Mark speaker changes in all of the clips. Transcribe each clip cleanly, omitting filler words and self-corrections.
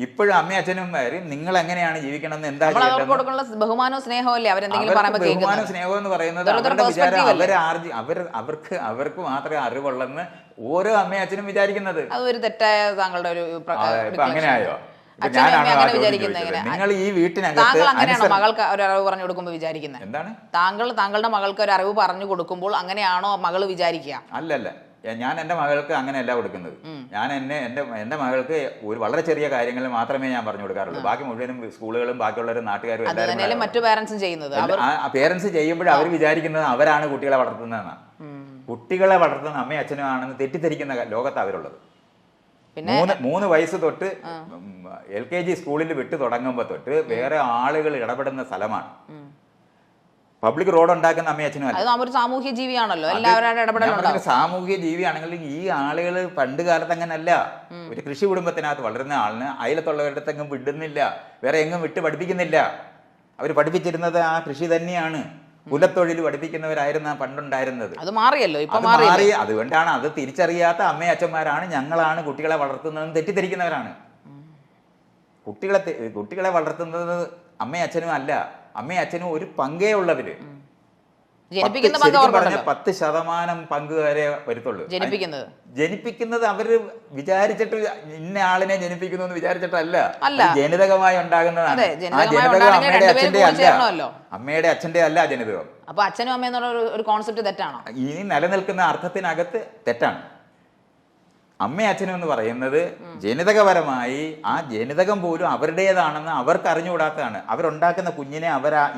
Speaker 1: ഇപ്പോഴും അമ്മയും അച്ഛനുമാരും നിങ്ങൾ എങ്ങനെയാണ് ജീവിക്കണമെന്ന് എന്താ
Speaker 2: ബഹുമാനവും സ്നേഹമല്ലേ അവരെന്തെങ്കിലും
Speaker 1: ബഹുമാനവും സ്നേഹവും എന്ന് പറയുന്നത് അവരുടെ വിചാരം അവർക്ക് മാത്രമേ അറിവുള്ളെന്ന് ഓരോ അമ്മയും അച്ഛനും വിചാരിക്കുന്നത്.
Speaker 2: അതൊരു തെറ്റായ താങ്കളുടെ ഒരു
Speaker 1: അങ്ങനെയായോ? നിങ്ങൾ ഈ
Speaker 2: വീട്ടിനകത്ത് അങ്ങനെയാണോ മകൾക്ക് ഒരു അറിവ് പറഞ്ഞു കൊടുക്കുമ്പോൾ വിചാരിക്കുന്നത്?
Speaker 1: എന്താണ്
Speaker 2: താങ്കളുടെ മകൾക്ക് ഒരു അറിവ് പറഞ്ഞു കൊടുക്കുമ്പോൾ അങ്ങനെയാണോ മകള് വിചാരിക്കുക?
Speaker 1: അല്ലല്ല, ഞാൻ എൻ്റെ മകൾക്ക് അങ്ങനെയല്ല കൊടുക്കുന്നത്. ഞാൻ എൻ്റെ മകൾക്ക് ഒരു വളരെ ചെറിയ കാര്യങ്ങൾ മാത്രമേ ഞാൻ പറഞ്ഞു കൊടുക്കാറുള്ളൂ. ബാക്കി മുഴുവനും സ്കൂളുകളും ബാക്കിയുള്ളവരും നാട്ടുകാരും എല്ലാവരും
Speaker 2: മറ്റു പേരൻസും ചെയ്യുന്നത്.
Speaker 1: പേരൻസ് ചെയ്യുമ്പോൾ അവർ വിചാരിക്കുന്നത് അവരാണ് കുട്ടികളെ വളർത്തുന്നതെന്നാണ്. കുട്ടികളെ വളർത്തുന്ന അമ്മയും അച്ഛനും ആണെന്ന് തെറ്റിദ്ധരിക്കുന്ന ലോകത്ത് അവരുള്ളത്. 3 വയസ്സ് തൊട്ട് LKG സ്കൂളിൽ വിട്ടു തുടങ്ങുമ്പോൾ തൊട്ട് വേറെ ആളുകൾ ഇടപെടുന്ന സ്ഥലമാണ്. പബ്ലിക് റോഡ് ഉണ്ടാക്കുന്ന അമ്മയും അച്ഛനും
Speaker 2: അല്ല, സാമൂഹ്യ ജീവിയാണല്ലോ, എല്ലാവരും
Speaker 1: സാമൂഹ്യ ജീവിയാണെങ്കിൽ ഈ ആളുകൾ പണ്ട് കാലത്ത് അങ്ങനല്ല. ഒരു കൃഷി കുടുംബത്തിനകത്ത് വളരുന്ന ആളിന് അയലത്തുള്ളവരുടെ എങ്ങും വിടുന്നില്ല, വേറെ എങ്ങും വിട്ട് പഠിപ്പിക്കുന്നില്ല. അവർ പഠിപ്പിച്ചിരുന്നത് ആ കൃഷി തന്നെയാണ്. കുലത്തൊഴിൽ പഠിപ്പിക്കുന്നവരായിരുന്ന പണ്ടുണ്ടായിരുന്നത്.
Speaker 2: അത് മാറിയല്ലോ,
Speaker 1: മാറി. അതുകൊണ്ടാണ് അത് തിരിച്ചറിയാത്ത അമ്മയും അച്ഛന്മാരാണ് ഞങ്ങളാണ് കുട്ടികളെ വളർത്തുന്നതെന്ന് തെറ്റിദ്ധരിക്കുന്നവരാണ്. കുട്ടികളെ വളർത്തുന്നത് അമ്മയും അച്ഛനും അല്ല. അമ്മയും അച്ഛനും ഒരു പങ്കേ ഉള്ളതില് 10% പങ്ക് വരെ വരുത്തുള്ളൂ. ജനിപ്പിക്കുന്നത് അവര് വിചാരിച്ചിട്ട് ഇന്ന ആളിനെ ജനിപ്പിക്കുന്നു എന്ന് വിചാരിച്ചിട്ടല്ല, ജനിതകമായി ഉണ്ടാകുന്നതാണ്. ആ ജനിതകം അമ്മയുടെ അച്ഛന്റെ അല്ല ജനിതകം.
Speaker 2: അപ്പൊ അച്ഛനും അമ്മ എന്നുള്ള ഒരു കോൺസെപ്റ്റ് തെറ്റാണോ?
Speaker 1: ഇനി നിലനിൽക്കുന്ന അർത്ഥത്തിനകത്ത് തെറ്റാണ്. അമ്മയും അച്ഛനും എന്ന് പറയുന്നത് ജനിതകപരമായി ആ ജനിതകം പോലും അവരുടേതാണെന്ന് അവർക്ക് അറിഞ്ഞുകൂടാത്തതാണ്. അവരുണ്ടാക്കുന്ന കുഞ്ഞിനെ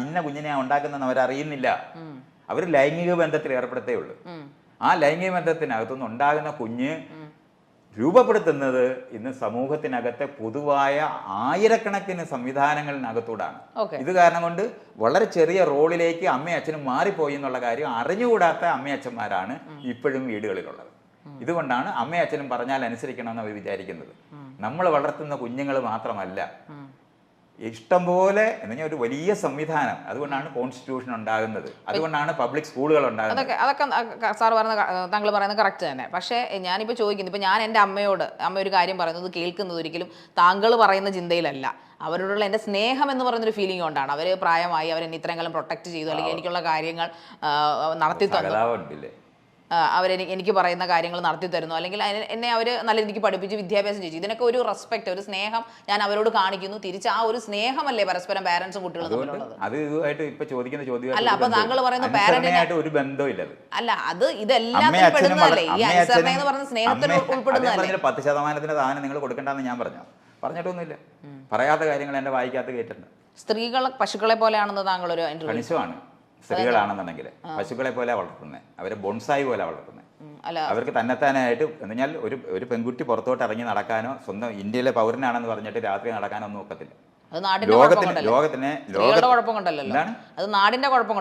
Speaker 1: ഇന്ന കുഞ്ഞിനെ ഉണ്ടാക്കുന്നതെന്ന് അവരറിയുന്നില്ല. അവർ ലൈംഗിക ബന്ധത്തിൽ ഏർപ്പെടുത്തേ ഉള്ളൂ. ആ ലൈംഗിക ബന്ധത്തിനകത്തുനിന്ന് ഉണ്ടാകുന്ന കുഞ്ഞ് രൂപപ്പെടുത്തുന്നത് ഇന്ന് സമൂഹത്തിനകത്തെ പൊതുവായ ആയിരക്കണക്കിന് സംവിധാനങ്ങളിനകത്തൂടാണ്. ഇത് കാരണം കൊണ്ട് വളരെ ചെറിയ റോളിലേക്ക് അമ്മയും അച്ഛനും മാറിപ്പോയി എന്നുള്ള കാര്യം അറിഞ്ഞുകൂടാത്ത അമ്മയച്ഛന്മാരാണ് ഇപ്പോഴും വീടുകളിലുള്ളത്. ഇതുകൊണ്ടാണ് അമ്മയും അച്ഛനും പറഞ്ഞാൽ അനുസരിക്കണമെന്ന് അവർ വിചാരിക്കുന്നത്. നമ്മൾ വളർത്തുന്ന കുഞ്ഞുങ്ങൾ മാത്രമല്ല, ഇഷ്ടംപോലെ എന്ന് ഒരു വലിയ സംവിധാനം. അതുകൊണ്ടാണ് കോൺസ്റ്റിറ്റ്യൂഷൻ ഉണ്ടാകുന്നത്, അതുകൊണ്ടാണ് പബ്ലിക് സ്കൂളുകൾ ഉണ്ടാകുന്നത്.
Speaker 2: അതൊക്കെ താങ്കൾ പറയുന്നത് കറക്റ്റ് തന്നെ. പക്ഷേ ഞാനിപ്പോൾ ചോദിക്കുന്നത്, ഇപ്പം ഞാൻ എൻ്റെ അമ്മ ഒരു കാര്യം പറയുന്നത് കേൾക്കുന്നത് ഒരിക്കലും താങ്കൾ പറയുന്ന ചിന്തയിലല്ല. അവരോടുള്ള എൻ്റെ സ്നേഹം എന്ന് പറയുന്നൊരു ഫീലിംഗ് കൊണ്ടാണ്. അവർ പ്രായമായി, അവരെന്നെ ഇത്രയും കാലം പ്രൊട്ടക്ട് ചെയ്തു, അല്ലെങ്കിൽ എനിക്കുള്ള കാര്യങ്ങൾ നടത്തി തന്നു, എനിക്ക് പറയുന്ന കാര്യങ്ങൾ നടത്തി തരുന്നു, അല്ലെങ്കിൽ എന്നെ അവർ നല്ല രീതിക്ക് പഠിപ്പിച്ച് വിദ്യാഭ്യാസം ചെയ്തു. ഇതിനൊക്കെ ഒരു റെസ്പെക്ട്, ഒരു സ്നേഹം ഞാൻ അവരോട് കാണിക്കുന്നു. തിരിച്ച് ആ ഒരു സ്നേഹമല്ലേ പരസ്പരം പാരന്റ്സും കുട്ടികളും തമ്മിലുള്ളത്. അല്ല, അപ്പൊ താങ്കൾ പറയുന്ന പാരന്റിനായിട്ട്
Speaker 1: ഒരു ബന്ധമില്ല.
Speaker 2: അല്ല, അത് ഇതെല്ലാം പെടുന്നതല്ലേ, ഈ അനുസരണ എന്ന് പറയുന്ന സ്നേഹത്തിൽ ഉൾപ്പെടുന്നതല്ലേ.
Speaker 1: 10% സാധനം നിങ്ങൾ കൊടുക്കണ്ടെന്ന് ഞാൻ പറഞ്ഞിട്ടൊന്നുമില്ല. പറയാത്ത കാര്യങ്ങൾ എന്റെ വായിക്കാത്ത കേട്ടിട്ടുണ്ട്.
Speaker 2: സ്ത്രീകൾ പശുക്കളെ പോലെയാണെന്ന് താങ്കൾ ഒരു
Speaker 1: കണിശമാണ്. സ്ത്രീകളാണെന്നുണ്ടെങ്കിൽ പശുക്കളെ പോലെ വളർത്തുന്നത്, അവരെ ബോൺസായി പോലെ വളർത്തുന്നത്. അവർക്ക് തന്നെത്താനായിട്ട് എന്നാൽ ഒരു പെൺകുട്ടി പുറത്തോട്ട് ഇറങ്ങി നടക്കാനോ, സ്വന്തം ഇന്ത്യയിലെ പൗരനാണെന്ന് പറഞ്ഞിട്ട് രാത്രി നടക്കാനോ ഒന്നും ഒക്കത്തില്ല. നാടിന്റെ കുഴപ്പം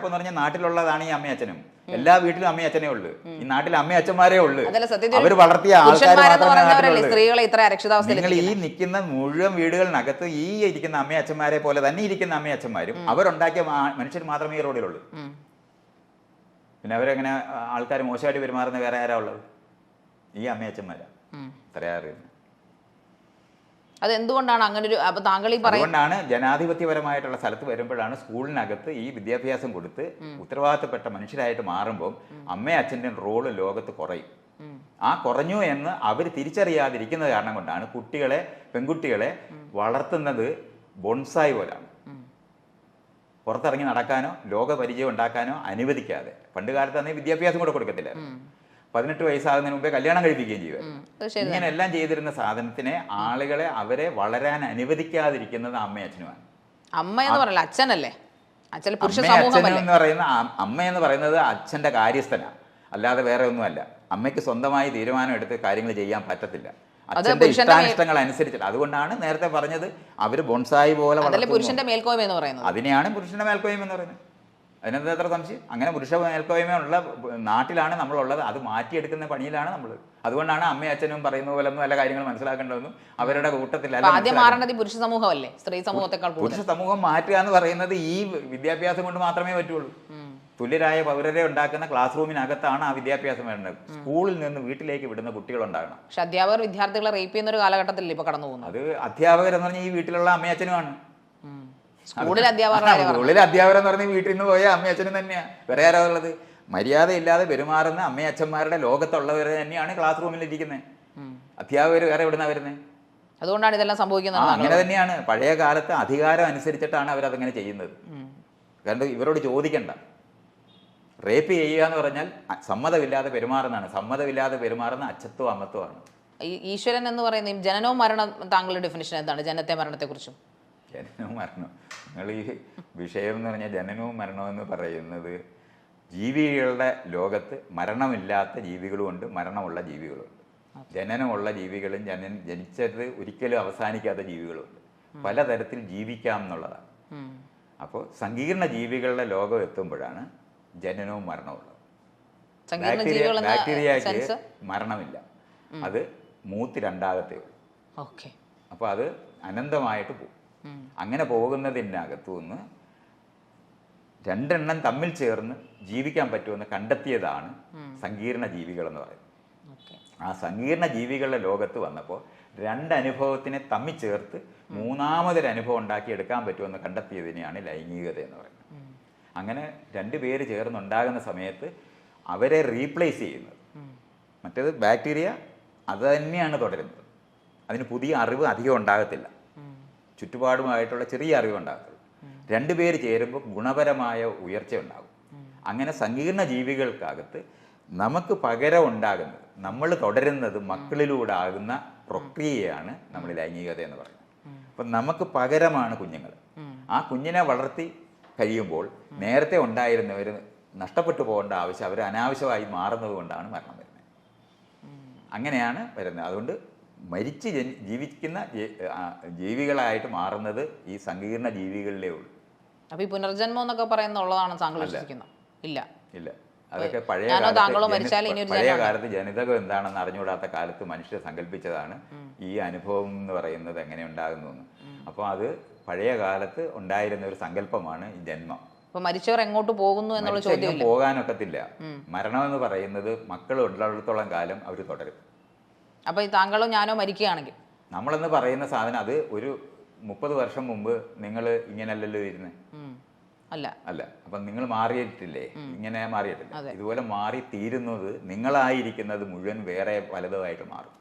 Speaker 1: എന്ന് പറഞ്ഞാൽ നാട്ടിലുള്ളതാണ് ഈ അമ്മയും അച്ഛനും. എല്ലാ വീട്ടിലും അമ്മയും അച്ഛനേ ഉള്ളൂ. ഈ നാട്ടിൽ അമ്മയും അച്ഛന്മാരേ ഉള്ളൂ. അവർ വളർത്തിയ ആൾക്കാർ നിങ്ങൾ ഈ നിൽക്കുന്ന മുഴുവൻ വീടുകളിനകത്ത് ഈ ഇരിക്കുന്ന അമ്മയും അച്ഛന്മാരെ പോലെ തന്നെ ഇരിക്കുന്ന അമ്മയും അച്ഛന്മാരും അവരുണ്ടാക്കിയ മനുഷ്യർ മാത്രമേ ഈ റോഡിലുള്ളൂ. പിന്നെ അവരെങ്ങനെ ആൾക്കാർ മോശമായിട്ട് പെരുമാറുന്ന വേറെ ആരാ ഉള്ളത്? ഈ അമ്മയും അച്ഛന്മാരാ. അത്രയാ അറിയുന്നത്.
Speaker 2: അതെന്തുകൊണ്ടാണ് അങ്ങനെ ഒരു താങ്കൾ ഈ
Speaker 1: അതുകൊണ്ടാണ് ജനാധിപത്യപരമായിട്ടുള്ള സ്ഥലത്ത് വരുമ്പോഴാണ് സ്കൂളിനകത്ത് ഈ വിദ്യാഭ്യാസം കൊടുത്ത് ഉത്തരവാദിത്തപ്പെട്ട മനുഷ്യരായിട്ട് മാറുമ്പോൾ അമ്മയും അച്ഛൻ്റെ റോള് ലോകത്ത് കുറയും. ആ കുറഞ്ഞു എന്ന് അവർ തിരിച്ചറിയാതിരിക്കുന്നത് കാരണം കൊണ്ടാണ് പെൺകുട്ടികളെ വളർത്തുന്നത് ബോൺസായി പോലാണ്. പുറത്തിറങ്ങി നടക്കാനോ ലോകപരിചയം ഉണ്ടാക്കാനോ അനുവദിക്കാതെ. പണ്ട് കാലത്ത് തന്നെ വിദ്യാഭ്യാസം കൂടെ കൊടുക്കത്തില്ല. 18 വയസ്സാകുന്നതിന് മുമ്പേ കല്യാണം കഴിപ്പിക്കുകയും ചെയ്യുക. ഇങ്ങനെ എല്ലാം ചെയ്തിരുന്ന സാധനത്തിനെ ആളുകളെ അവരെ വളരാൻ അനുവദിക്കാതിരിക്കുന്നത് അമ്മയും അച്ഛനുമാണ്.
Speaker 2: അമ്മ എന്ന് പറയുന്നത് അച്ഛനല്ലേ?
Speaker 1: അമ്മ എന്ന് പറയുന്നത് അച്ഛന്റെ കാര്യസ്ഥനാണ്, അല്ലാതെ വേറെ ഒന്നുമല്ല. അമ്മയ്ക്ക് സ്വന്തമായി തീരുമാനം എടുത്ത് കാര്യങ്ങൾ ചെയ്യാൻ പറ്റത്തില്ല. അച്ഛന്റെ ഇഷ്ടാനിഷ്ടങ്ങൾ അനുസരിച്ചിട്ട്. അതുകൊണ്ടാണ് നേരത്തെ പറഞ്ഞത് അവര് ബോൺസായി പോലെ
Speaker 2: പുരുഷന്റെ മേൽക്കോയ്മ എന്ന് പറയുന്നത്.
Speaker 1: അതിനെയാണ് പുരുഷന്റെ മേൽക്കോയ്മ എന്ന് പറയുന്നത്. അതിനെന്താ എത്ര സംശയം? അങ്ങനെ പുരുഷ മേൽക്കോയ്മയുള്ള നാട്ടിലാണ് നമ്മളുള്ളത്. അത് മാറ്റിയെടുക്കുന്ന പണിയിലാണ് നമ്മൾ. അതുകൊണ്ടാണ് അമ്മയും അച്ഛനും പറയുന്ന പോലെ ഒന്നും എല്ലാ കാര്യങ്ങളും മനസ്സിലാക്കേണ്ടതെന്നും അവരുടെ കൂട്ടത്തിലല്ല.
Speaker 2: പുരുഷ സമൂഹമല്ലേ സ്ത്രീ സമൂഹത്തെക്കാൾ?
Speaker 1: പുരുഷ സമൂഹം മാറ്റുക എന്ന് പറയുന്നത് ഈ വിദ്യാഭ്യാസം കൊണ്ട് മാത്രമേ പറ്റുള്ളൂ. തുല്യരായ പൗരരെ ഉണ്ടാക്കുന്ന ക്ലാസ് റൂമിനകത്താണ് ആ വിദ്യാഭ്യാസം വേണ്ടത്. സ്കൂളിൽ നിന്ന് വീട്ടിലേക്ക് വിടുന്ന കുട്ടികളുണ്ടാകണം.
Speaker 2: പക്ഷെ അധ്യാപകർ വിദ്യാർത്ഥികളെ റേപ്പ് ചെയ്യുന്ന ഒരു കാലഘട്ടത്തിലല്ലേ ഇപ്പൊ കടന്നു പോകുന്നത്?
Speaker 1: അത് അധ്യാപകരെന്ന് പറഞ്ഞാൽ ഈ വീട്ടിലുള്ള അമ്മയച്ഛനുമാണ്.
Speaker 2: സ്കൂളിലെ അധ്യാപകർ
Speaker 1: സ്കൂളിലെ അധ്യാപകരെന്ന് പറഞ്ഞാൽ വീട്ടിൽ നിന്ന് പോയ അമ്മയച്ഛനും തന്നെയാണ്. വേറെ ആരാ ഉള്ളത്? മര്യാദയില്ലാതെ പെരുമാറുന്ന അമ്മയച്ഛന്മാരുടെ ലോകത്തുള്ളവർ തന്നെയാണ് ക്ലാസ് റൂമിൽ ഇരിക്കുന്നത്. അധ്യാപകർ വേറെ എവിടുന്നാ വരുന്നത്?
Speaker 2: അതുകൊണ്ടാണ് ഇതെല്ലാം സംഭവിക്കുന്നത്.
Speaker 1: അങ്ങനെ തന്നെയാണ്. പഴയ കാലത്ത് അധികാരം അനുസരിച്ചിട്ടാണ് അവരതങ്ങനെ ചെയ്യുന്നത്. കാരണം ഇവരോട് ചോദിക്കണ്ട. റേപ്പ് ചെയ്യുക എന്ന് പറഞ്ഞാൽ സമ്മതമില്ലാതെ പെരുമാറുന്നതാണ്. സമ്മതമില്ലാതെ പെരുമാറുന്ന അച്ഛത്വം അമ്മത്വമാണ്.
Speaker 2: ഈശ്വരൻ എന്ന് പറയുന്ന ജനനവും മരണം, താങ്കളുടെ ഡെഫിനിഷൻ എന്താണ് ജനനത്തെ മരണത്തെ കുറിച്ചും?
Speaker 1: ജനനവും മരണവും, നിങ്ങൾ ഈ വിഷയം എന്ന് പറഞ്ഞാൽ ജനനവും മരണവും എന്ന് പറയുന്നത്, ജീവികളുടെ ലോകത്ത് മരണമില്ലാത്ത ജീവികളുമുണ്ട്, മരണമുള്ള ജീവികളുമുണ്ട്. ജനനമുള്ള ജീവികളും ജനിച്ചത് ഒരിക്കലും അവസാനിക്കാത്ത ജീവികളുമുണ്ട്. പലതരത്തിൽ ജീവിക്കാം എന്നുള്ളതാണ്. അപ്പോൾ സങ്കീർണ ജീവികളുടെ ലോകം എത്തുമ്പോഴാണ് ജനനവും മരണവും ഉള്ളത്. ബാക്ടീരിയക്ക് മരണമില്ല, അത് മൂത്ത് രണ്ടാകത്തേ ഉള്ളൂ. അപ്പോൾ അത് അനന്തമായിട്ട് പോകും. അങ്ങനെ പോകുന്നതിനകത്തു നിന്ന് രണ്ടെണ്ണം തമ്മിൽ ചേർന്ന് ജീവിക്കാൻ പറ്റുമെന്ന് കണ്ടെത്തിയതാണ് സങ്കീർണ ജീവികൾ എന്ന് പറയുന്നത്. ആ സങ്കീർണ ജീവികളുടെ ലോകത്ത് വന്നപ്പോൾ രണ്ടനുഭവത്തിനെ തമ്മിൽ ചേർത്ത് മൂന്നാമതൊരു അനുഭവം ഉണ്ടാക്കി എടുക്കാൻ പറ്റുമെന്ന് കണ്ടെത്തിയതിനെയാണ് ലൈംഗികത എന്ന് പറയുന്നത്. അങ്ങനെ രണ്ടുപേര് ചേർന്നുണ്ടാകുന്ന സമയത്ത് അവരെ റീപ്ലേസ് ചെയ്യുന്നത്. മറ്റേത് ബാക്ടീരിയ അത് തന്നെയാണ് തുടരുന്നത്. അതിന് പുതിയ അറിവ് അധികം ഉണ്ടാകത്തില്ല, ചുറ്റുപാടുമായിട്ടുള്ള ചെറിയ അറിവ് ഉണ്ടാകത്തുള്ളൂ. രണ്ടുപേര് ചേരുമ്പോൾ ഗുണപരമായ ഉയർച്ച ഉണ്ടാകും. അങ്ങനെ സങ്കീർണ ജീവികൾക്കകത്ത് നമുക്ക് പകരം ഉണ്ടാകുന്നത്, നമ്മൾ തുടരുന്നത് മക്കളിലൂടെ ആകുന്ന പ്രക്രിയയാണ് നമ്മൾ ലൈംഗികത എന്ന് പറയുന്നത്. അപ്പം നമുക്ക് പകരമാണ് കുഞ്ഞുങ്ങൾ. ആ കുഞ്ഞിനെ വളർത്തി കഴിയുമ്പോൾ നേരത്തെ ഉണ്ടായിരുന്നവർ നഷ്ടപ്പെട്ടു പോകേണ്ട ആവശ്യം, അവർ അനാവശ്യമായി മാറുന്നത് കൊണ്ടാണ് മരണം വരുന്നത്. അങ്ങനെയാണ് വരുന്നത്. അതുകൊണ്ട് മരിച്ച് ജീവിക്കുന്ന ജീവികളായിട്ട് മാറുന്നത് ഈ സങ്കീർണ ജീവികളിലേ ഉള്ളൂ.
Speaker 2: അപ്പോൾ ഈ പുനർജന്മം എന്നൊക്കെ പറയുന്നുള്ളതാണ് താങ്കൾ വിശ്വസിക്കുന്നത്? ഇല്ല
Speaker 1: ഇല്ല, അതൊക്കെ പഴയ കാലത്ത് ജനിതകം എന്താണെന്ന് അറിഞ്ഞുകൂടാത്ത കാലത്ത് മനുഷ്യർ സങ്കല്പിച്ചതാണ് ഈ അനുഭവം എന്ന് പറയുന്നത് എങ്ങനെ ഉണ്ടാകുന്നു. അപ്പോൾ അത് പഴയ കാലത്ത് ഉണ്ടായിരുന്ന ഒരു സങ്കല്പമാണ് ഈ ജന്മം.
Speaker 2: അപ്പൊ മരിച്ചവർ എങ്ങോട്ട് പോകുന്നു എന്നുള്ള ചോദ്യം
Speaker 1: പോകാനൊക്കത്തില്ല. മരണം എന്ന് പറയുന്നത് മക്കൾ ഉള്ളിടത്തോളം കാലം അവർ തുടരും.
Speaker 2: അപ്പൊ താങ്കളോ ഞാനോ മരിക്കുകയാണെങ്കിൽ
Speaker 1: നമ്മളെന്ന് പറയുന്ന സാധനം അത് ഒരു 30 വർഷം മുമ്പ് നിങ്ങൾ ഇങ്ങനെയല്ലല്ലോ ഇരുന്നത്. അല്ല. അപ്പം നിങ്ങൾ മാറിയിട്ടില്ലേ? ഇങ്ങനെ മാറിയിട്ടില്ല. ഇതുപോലെ മാറി തീരുന്നത് നിങ്ങളായിരിക്കുന്നത് മുഴുവൻ വേറെ പലതുമായിട്ട് മാറും.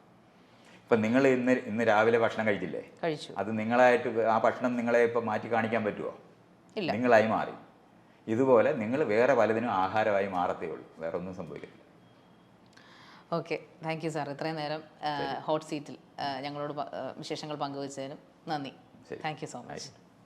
Speaker 1: ഇപ്പം നിങ്ങൾ ഇന്ന് രാവിലെ ഭക്ഷണം കഴിച്ചില്ലേ?
Speaker 2: കഴിച്ചു.
Speaker 1: അത് നിങ്ങളായിട്ട് ആ ഭക്ഷണം നിങ്ങളെ ഇപ്പം മാറ്റി കാണിക്കാൻ പറ്റുമോ? ഇല്ല, നിങ്ങളായി മാറി. ഇതുപോലെ നിങ്ങൾ വേറെ പലതിനും ആഹാരമായി മാറത്തേ ഉള്ളൂ, വേറെ ഒന്നും സംഭവിക്കില്ല.
Speaker 2: Okay, thank you sir. ഇത്രയും നേരം ഹോട്ട് സീറ്റിൽ ഞങ്ങളോട് വിശേഷങ്ങൾ പങ്കുവച്ചതിനും നന്ദി. Thank you so much.